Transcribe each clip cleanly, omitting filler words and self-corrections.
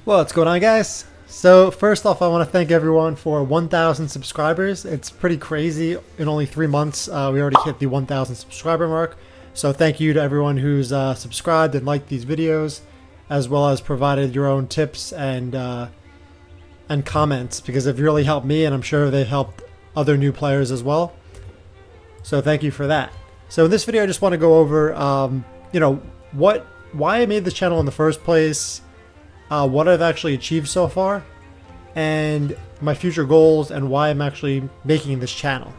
What's going on, guys? So first off, I want to thank everyone for 1,000 subscribers. It's pretty crazy. In only 3 months, we already hit the 1,000 subscriber mark. So thank you to everyone who's subscribed and liked these videos, as well as provided your own tips and comments, because they've really helped me, and I'm sure they've helped other new players as well. So thank you for that. So in this video, I just want to go over, why I made this channel in the first place, what I've actually achieved so far, and my future goals, and why I'm actually making this channel.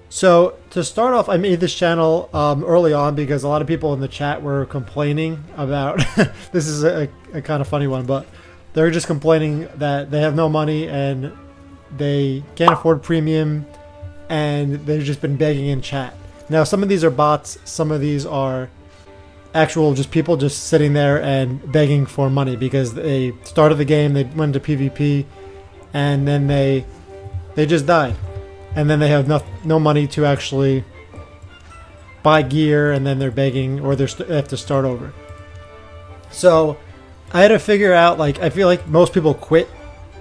So to start off, I made this channel early on because a lot of people in the chat were complaining about this is a kind of funny one, but they're just complaining that they have no money and they can't afford premium, and they've just been begging in chat. Now, some of these are bots, some of these are actual just people just sitting there and begging for money because they started the game, they went to PvP, and then they just died, and then they have no money to actually buy gear, and then they're begging, or they have to start over. So I had to figure out, like, I feel like most people quit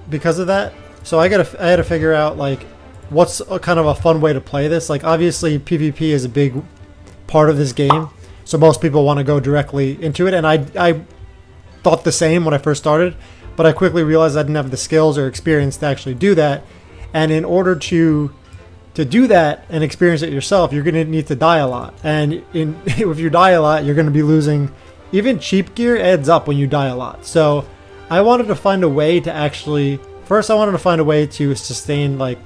because of that. So I had to figure out, like, what's kind of a fun way to play this. Like, obviously PvP is a big part of this game, so most people want to go directly into it, and I thought the same when I first started, but I quickly realized I didn't have the skills or experience to actually do that. And in order to do that and experience it yourself, you're going to need to die a lot. And if you die a lot, you're going to be losing. Even cheap gear adds up when you die a lot. So I wanted to find a way to actually, first I wanted to find a way to sustain like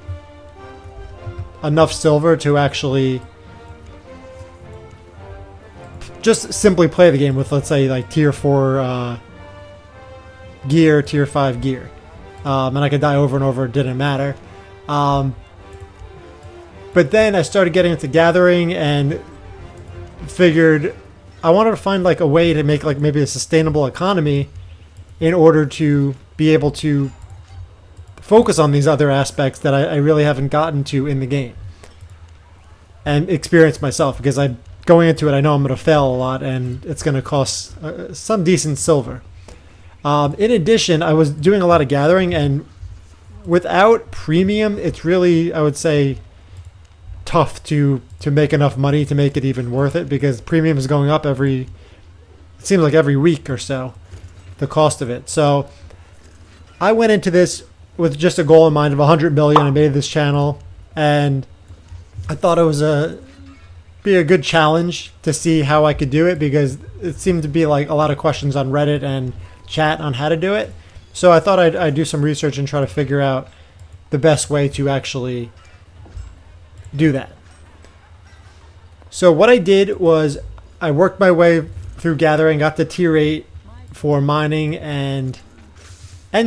enough silver to actually just simply play the game with, let's say, like tier 4 gear, tier 5 gear. And I could die over and over, it didn't matter. But then I started getting into gathering and figured I wanted to find like a way to make like maybe a sustainable economy in order to be able to focus on these other aspects that I really haven't gotten to in the game and experience myself, because going into it, I know I'm going to fail a lot and it's going to cost some decent silver. In addition, I was doing a lot of gathering, and without premium, it's really, I would say, tough to make enough money to make it even worth it, because premium is going up it seems like every week or so, the cost of it. So I went into this with just a goal in mind of 100 million. I made this channel, and I thought it was be a good challenge to see how I could do it, because it seemed to be like a lot of questions on Reddit and chat on how to do it. So I thought I'd do some research and try to figure out the best way to actually do that. So what I did was I worked my way through gathering, got to tier 8 for mining and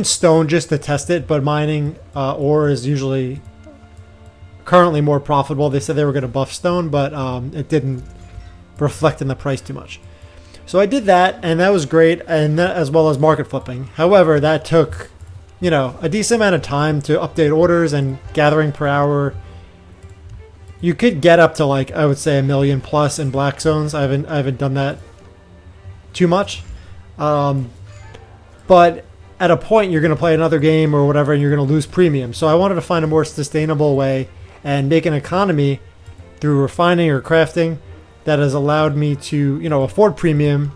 stone just to test it, but mining ore is usually currently more profitable. They said they were going to buff stone, but it didn't reflect in the price too much. So I did that, and that was great, and that, as well as market flipping. However, that took, a decent amount of time to update orders and gathering per hour. You could get up to, like, I would say 1 million plus in black zones. I haven't done that too much. But at a point, you're going to play another game or whatever, and you're going to lose premium. So I wanted to find a more sustainable way and make an economy through refining or crafting that has allowed me to, afford premium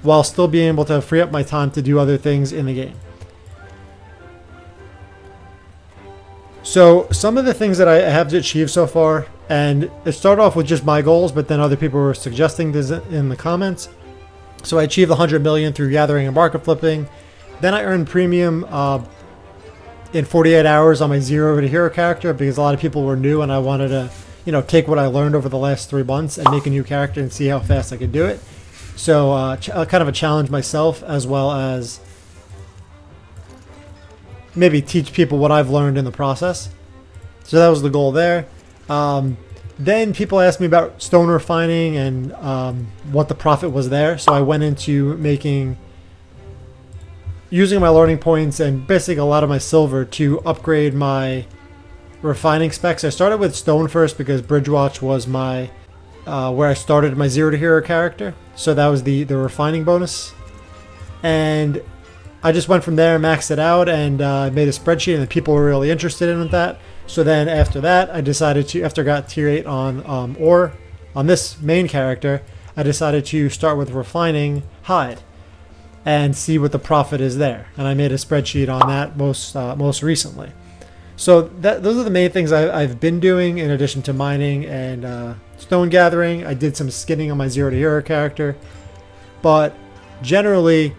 while still being able to free up my time to do other things in the game. So some of the things that I have achieved so far, and it started off with just my goals, but then other people were suggesting this in the comments. So I achieved 100 million through gathering and market flipping. Then I earned premium in 48 hours on my 0 to hero character, because a lot of people were new and I wanted to, take what I learned over the last 3 months and make a new character and see how fast I could do it. So kind of a challenge myself, as well as maybe teach people what I've learned in the process. So that was the goal there. Then people asked me about stone refining and what the profit was there. So I went into using my learning points and basically a lot of my silver to upgrade my refining specs. I started with stone first because Bridgewatch was my where I started my 0 to hero character. So that was the refining bonus. And I just went from there, maxed it out, and made a spreadsheet, and people were really interested in that. So then after that, I decided to, after I got tier 8 on ore, on this main character, I decided to start with refining hide and see what the profit is there. And I made a spreadsheet on that most recently. So those are the main things I've been doing in addition to mining and stone gathering. I did some skinning on my 0 to hero character, but generally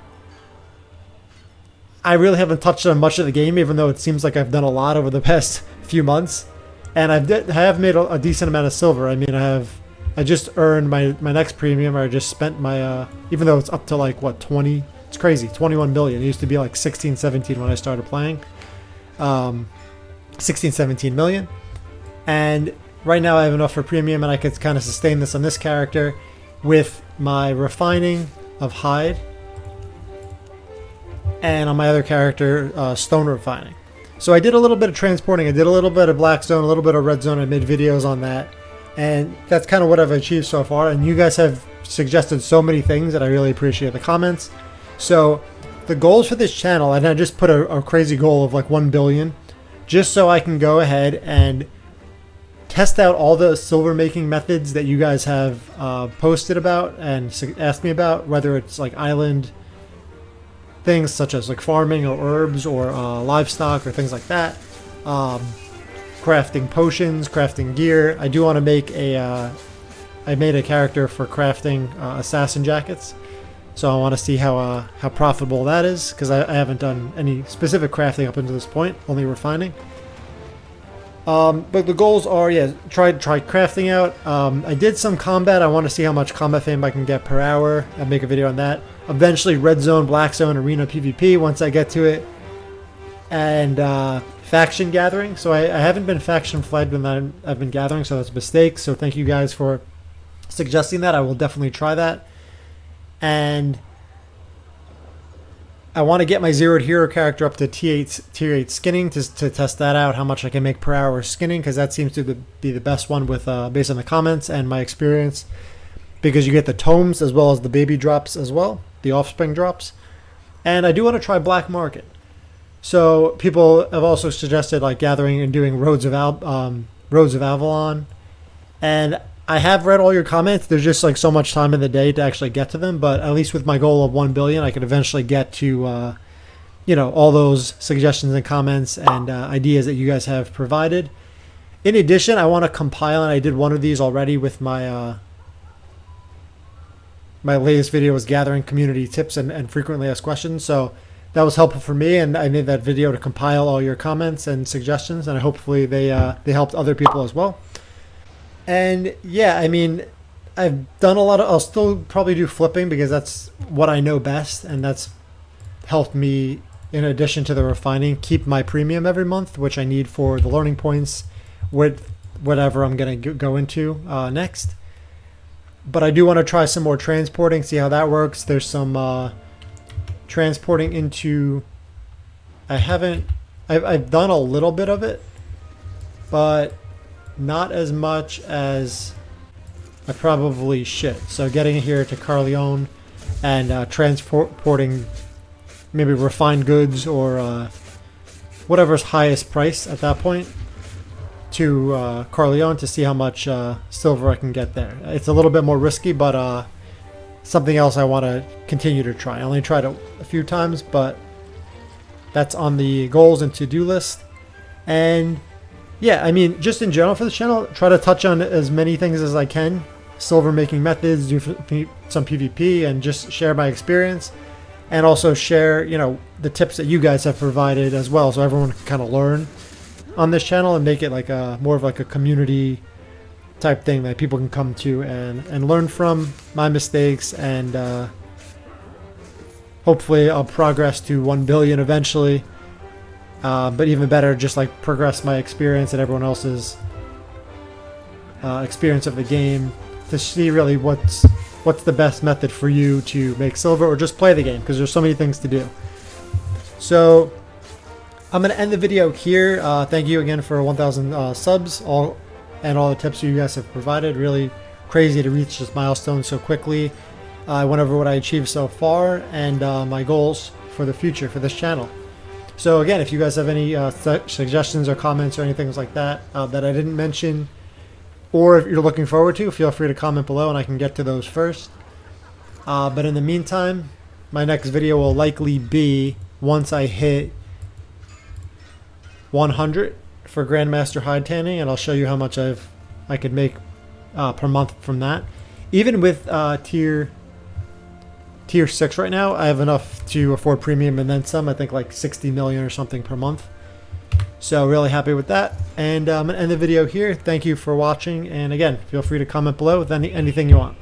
I really haven't touched on much of the game, even though it seems like I've done a lot over the past few months. And I have made a decent amount of silver. I mean, I just earned my next premium, or I just spent my, even though it's up to like, what, 20? It's crazy, 21 million. It used to be like 16, 17 when I started playing. 16, 17 million. And right now I have enough for premium, and I could kind of sustain this on this character with my refining of hide. And on my other character, stone refining. So I did a little bit of transporting. I did a little bit of black zone, a little bit of red zone. I made videos on that. And that's kind of what I've achieved so far. And you guys have suggested so many things that I really appreciate the comments. So the goals for this channel, and I just put a crazy goal of like 1 billion, just so I can go ahead and test out all the silver making methods that you guys have posted about and asked me about, whether it's like island things such as like farming or herbs or livestock or things like that, crafting potions, crafting gear. I do want to make I made a character for crafting assassin jackets, so I want to see how profitable that is, because I haven't done any specific crafting up until this point, only refining. But the goals are, yeah, try crafting out. I did some combat. I want to see how much combat fame I can get per hour. I'll make a video on that. Eventually red zone, black zone, arena PvP once I get to it. And faction gathering. So I haven't been faction flagged when I've been gathering, so that's a mistake. So thank you guys for suggesting that. I will definitely try that. And I want to get my 0 to hero character up to tier 8 skinning to test that out, how much I can make per hour skinning, because that seems to be the best one with based on the comments and my experience, because you get the tomes as well as the baby drops as well, the offspring drops. And I do want to try black market. So people have also suggested like gathering and doing roads of Avalon, and I have read all your comments. There's just like so much time in the day to actually get to them, but at least with my goal of 1 billion, I could eventually get to, all those suggestions and comments and ideas that you guys have provided. In addition, I want to compile, and I did one of these already with my my latest video was gathering community tips and frequently asked questions. So that was helpful for me, and I made that video to compile all your comments and suggestions, and hopefully they helped other people as well. And yeah, I mean, I've done a lot of, I'll still probably do flipping because that's what I know best, and that's helped me, in addition to the refining, keep my premium every month, which I need for the learning points with whatever I'm going to go into next. But I do want to try some more transporting, see how that works. There's some transporting into, I've done a little bit of it, but not as much as I probably should. So getting here to Carleon and transporting maybe refined goods or whatever's highest price at that point to Carleon to see how much silver I can get there. It's a little bit more risky, but something else I want to continue to try. I only tried it a few times, but that's on the goals and to-do list. And yeah, I mean, just in general for the channel, try to touch on as many things as I can. Silver making methods, do some PvP, and just share my experience. And also share, the tips that you guys have provided as well, so everyone can kind of learn on this channel and make it like more of like a community type thing that people can come to and learn from my mistakes. And hopefully I'll progress to 1 billion eventually. But even better, just like progress my experience and everyone else's experience of the game to see really what's the best method for you to make silver or just play the game, because there's so many things to do. So I'm going to end the video here. Thank you again for 1,000 subs and all the tips you guys have provided. Really crazy to reach this milestone so quickly. I went over what I achieved so far and my goals for the future for this channel. So again, if you guys have any suggestions or comments or anything like that that I didn't mention, or if you're looking forward to, feel free to comment below and I can get to those first. But in the meantime, my next video will likely be once I hit 100 for Grandmaster hide tanning, and I'll show you how much I could make per month from that. Even with tier 6 right now, I have enough to afford premium and then some. I think like 60 million or something per month. So really happy with that. And I'm going to end the video here. Thank you for watching. And again, feel free to comment below with anything you want.